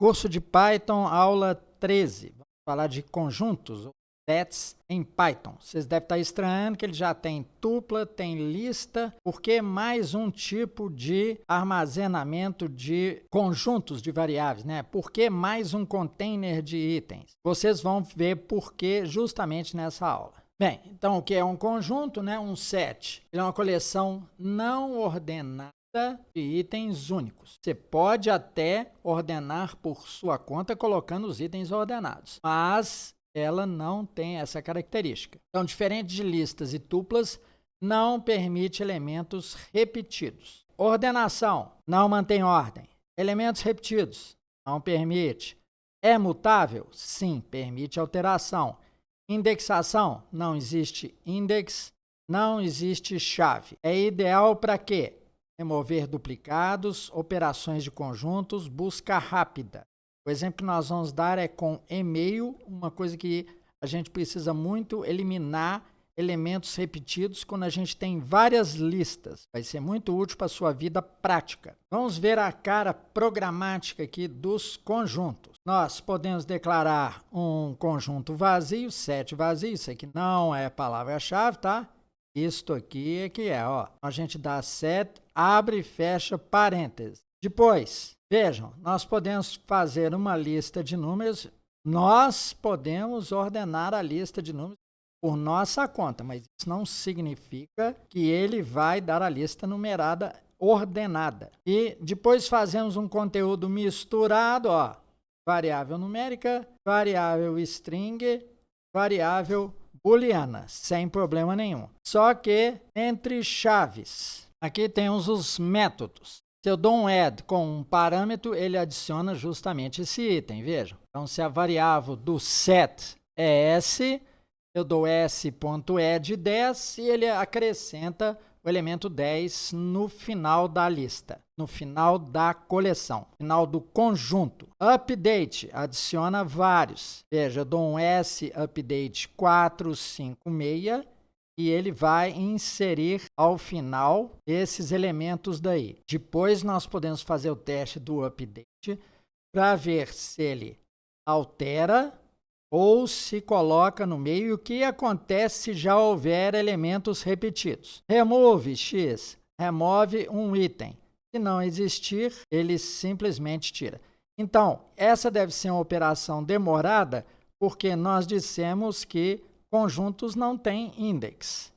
Curso de Python, aula 13. Vamos falar de conjuntos, sets em Python. Vocês devem estar estranhando que ele já tem tupla, tem lista, porque mais um tipo de armazenamento de conjuntos de variáveis, né? Por que mais um container de itens? Vocês vão ver por que justamente nessa aula. Bem, então o que é um conjunto, né? Um set. Ele é uma coleção não ordenada de itens únicos. Você pode até ordenar por sua conta colocando os itens ordenados, mas ela não tem essa característica. Então, diferente de listas e tuplas, não permite elementos repetidos. Ordenação, não mantém ordem. Elementos repetidos, não permite. É mutável? Sim, permite alteração. Indexação, não existe index, não existe chave. É ideal para quê? Remover duplicados, operações de conjuntos, busca rápida. O exemplo que nós vamos dar é com e-mail, uma coisa que a gente precisa muito eliminar elementos repetidos quando a gente tem várias listas. Vai ser muito útil para a sua vida prática. Vamos ver a cara programática aqui dos conjuntos. Nós podemos declarar um conjunto vazio, set vazio, isso aqui não é palavra-chave, tá? Isto aqui é que é, ó. A gente dá set, abre e fecha parênteses. Depois, vejam, nós podemos fazer uma lista de números, nós podemos ordenar a lista de números por nossa conta, mas isso não significa que ele vai dar a lista numerada ordenada. E depois fazemos um conteúdo misturado, ó, variável numérica, variável string, variável booleana, sem problema nenhum. Só que entre chaves, aqui temos os métodos. Se eu dou um add com um parâmetro, ele adiciona justamente esse item, vejam. Então, se a variável do set é s, eu dou s.add 10 e ele acrescenta o elemento 10 no final da lista, no final da coleção, final do conjunto. Update, adiciona vários. Veja, eu dou um s update 456 e ele vai inserir ao final esses elementos daí. Depois nós podemos fazer o teste do update para ver se ele altera ou se coloca no meio e o que acontece se já houver elementos repetidos. Remove x, remove um item. Se não existir, ele simplesmente tira. Então, essa deve ser uma operação demorada porque nós dissemos que conjuntos não têm index.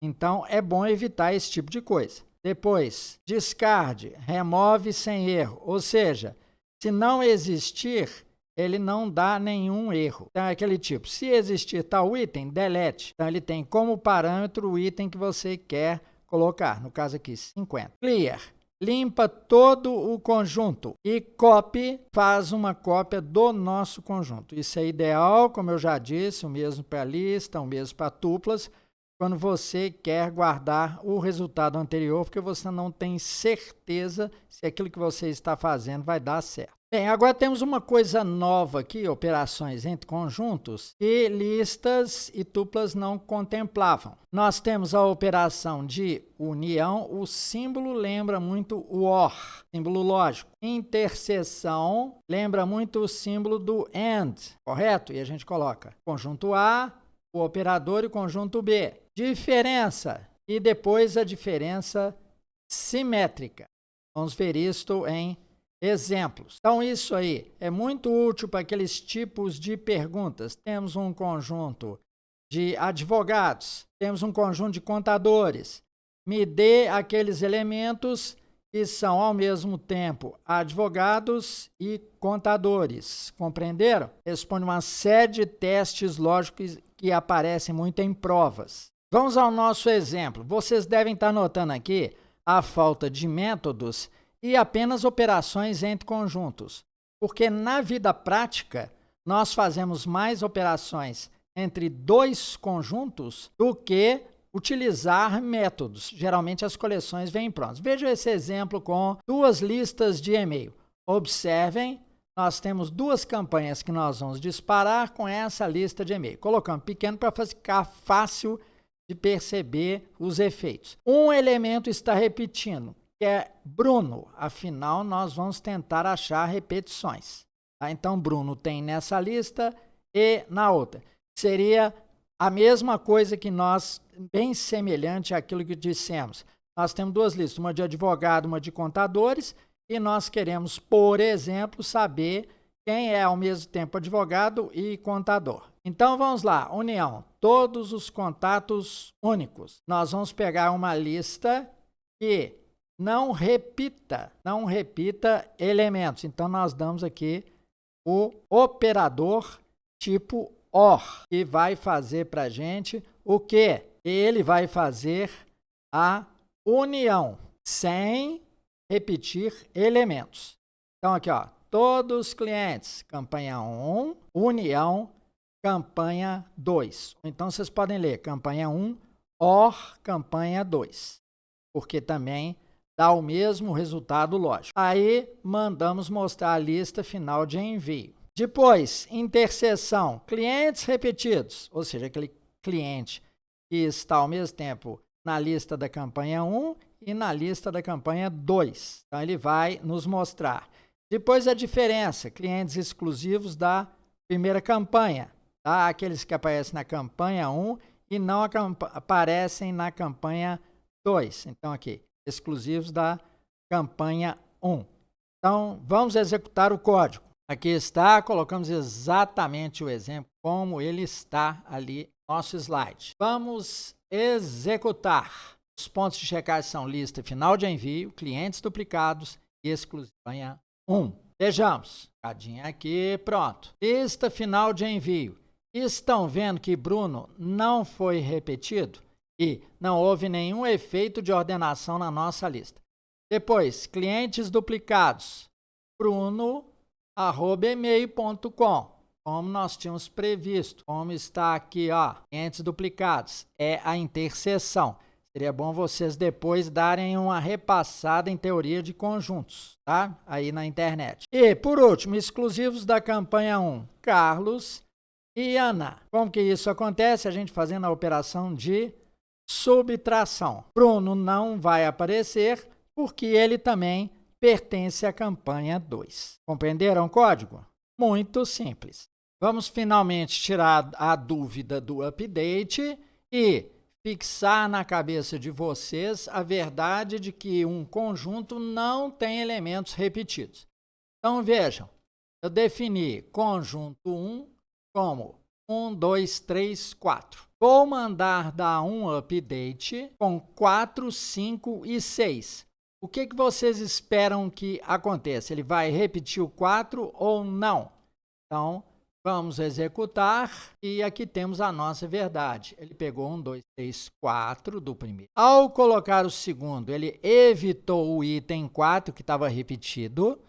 Então, é bom evitar esse tipo de coisa. Depois, discard, remove sem erro. Ou seja, se não existir, ele não dá nenhum erro. Então, é aquele tipo, se existir tal item, delete. Então, ele tem como parâmetro o item que você quer colocar. No caso aqui, 50. Clear. Limpa todo o conjunto e copy, faz uma cópia do nosso conjunto. Isso é ideal, como eu já disse, o mesmo para lista, o mesmo para tuplas, quando você quer guardar o resultado anterior, porque você não tem certeza se aquilo que você está fazendo vai dar certo. Bem, agora temos uma coisa nova aqui, operações entre conjuntos, que listas e tuplas não contemplavam. Nós temos a operação de união, o símbolo lembra muito o OR, símbolo lógico. Interseção lembra muito o símbolo do AND, correto? E a gente coloca conjunto A, o operador e o conjunto B. Diferença, e depois a diferença simétrica. Vamos ver isto em exemplos. Então, isso aí é muito útil para aqueles tipos de perguntas. Temos um conjunto de advogados, temos um conjunto de contadores. Me dê aqueles elementos que são, ao mesmo tempo, advogados e contadores. Compreenderam? Responde uma série de testes lógicos que aparecem muito em provas. Vamos ao nosso exemplo. Vocês devem estar notando aqui a falta de métodos e apenas operações entre conjuntos, porque na vida prática nós fazemos mais operações entre dois conjuntos do que utilizar métodos. Geralmente as coleções vêm prontas. Veja esse exemplo com duas listas de e-mail. Observem, nós temos duas campanhas que nós vamos disparar com essa lista de e-mail. Colocamos pequeno para ficar fácil de perceber os efeitos. Um elemento está repetindo, que é Bruno. Afinal, nós vamos tentar achar repetições. Tá? Então, Bruno tem nessa lista e na outra. Seria a mesma coisa que nós, bem semelhante àquilo que dissemos. Nós temos duas listas, uma de advogado, uma de contadores, e nós queremos, por exemplo, saber quem é ao mesmo tempo advogado e contador. Então, vamos lá, união, todos os contatos únicos. Nós vamos pegar uma lista que não repita elementos. Então, nós damos aqui o operador tipo OR, que vai fazer para a gente o quê? Ele vai fazer a união, sem repetir elementos. Então, aqui, ó, todos os clientes, campanha 1, união, campanha 2. Então, vocês podem ler campanha 1, OR, campanha 2, porque também dá o mesmo resultado lógico. Aí, mandamos mostrar a lista final de envio. Depois, interseção, clientes repetidos, ou seja, aquele cliente que está ao mesmo tempo na lista da campanha 1 e na lista da campanha 2. Então, ele vai nos mostrar. Depois, a diferença, clientes exclusivos da primeira campanha, tá? Aqueles que aparecem na campanha 1 e não aparecem na campanha 2. Então, aqui, exclusivos da campanha 1. Então, vamos executar o código. Aqui está, colocamos exatamente o exemplo como ele está ali no nosso slide. Vamos executar. Os pontos de checagem são lista final de envio, clientes duplicados e exclusiva campanha 1. Vejamos. Cadinho aqui, pronto. Lista final de envio. Estão vendo que Bruno não foi repetido e não houve nenhum efeito de ordenação na nossa lista. Depois, clientes duplicados. bruno@email.com, como nós tínhamos previsto. Como está aqui, ó, clientes duplicados. É a interseção. Seria bom vocês depois darem uma repassada em teoria de conjuntos, tá? Aí na internet. E, por último, exclusivos da campanha 1, Carlos e Ana. Como que isso acontece? A gente fazendo a operação de subtração. Bruno não vai aparecer porque ele também pertence à campanha 2. Compreenderam o código? Muito simples. Vamos finalmente tirar a dúvida do update e fixar na cabeça de vocês a verdade de que um conjunto não tem elementos repetidos. Então, vejam, eu defini conjunto 1 como 1, 2, 3, 4. Vou mandar dar um update com 4, 5 e 6. O que vocês esperam que aconteça? Ele vai repetir o 4 ou não? Então, vamos executar e aqui temos a nossa verdade. Ele pegou 1, 2, 3, 4 do primeiro. Ao colocar o segundo, ele evitou o item 4 que estava repetido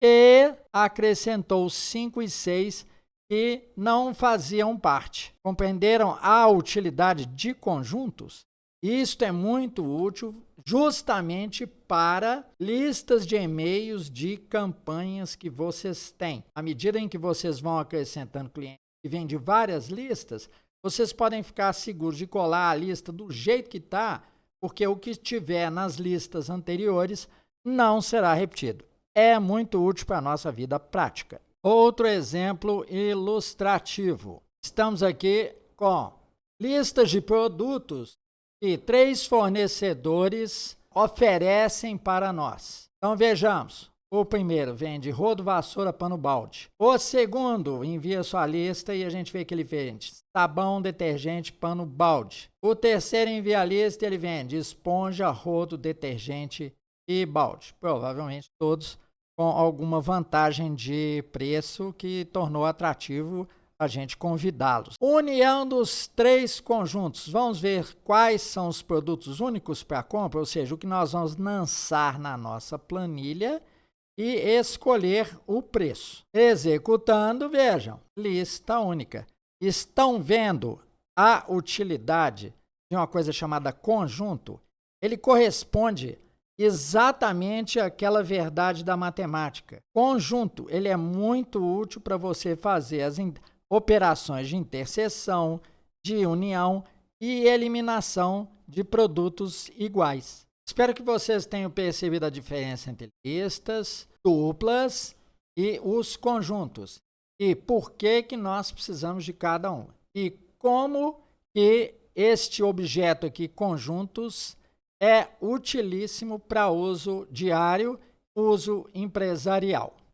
e acrescentou 5 e 6 que não faziam parte. Compreenderam a utilidade de conjuntos? Isto é muito útil justamente para listas de e-mails de campanhas que vocês têm. À medida em que vocês vão acrescentando clientes que vêm de várias listas, vocês podem ficar seguros de colar a lista do jeito que está, porque o que tiver nas listas anteriores não será repetido. É muito útil para a nossa vida prática. Outro exemplo ilustrativo. Estamos aqui com listas de produtos que 3 fornecedores oferecem para nós. Então, vejamos. O primeiro vende rodo, vassoura, pano, balde. O segundo envia sua lista e a gente vê que ele vende sabão, detergente, pano, balde. O terceiro envia a lista e ele vende esponja, rodo, detergente e balde. Provavelmente todos com alguma vantagem de preço que tornou atrativo a gente convidá-los. União dos 3 conjuntos. Vamos ver quais são os produtos únicos para compra, ou seja, o que nós vamos lançar na nossa planilha e escolher o preço. Executando, vejam, lista única. Estão vendo a utilidade de uma coisa chamada conjunto? Ele corresponde exatamente àquela verdade da matemática. Conjunto, ele é muito útil para você fazer as operações de interseção, de união e eliminação de produtos iguais. Espero que vocês tenham percebido a diferença entre listas, duplas e os conjuntos. E por que que nós precisamos de cada um. E como que este objeto aqui, conjuntos, é utilíssimo para uso diário, uso empresarial.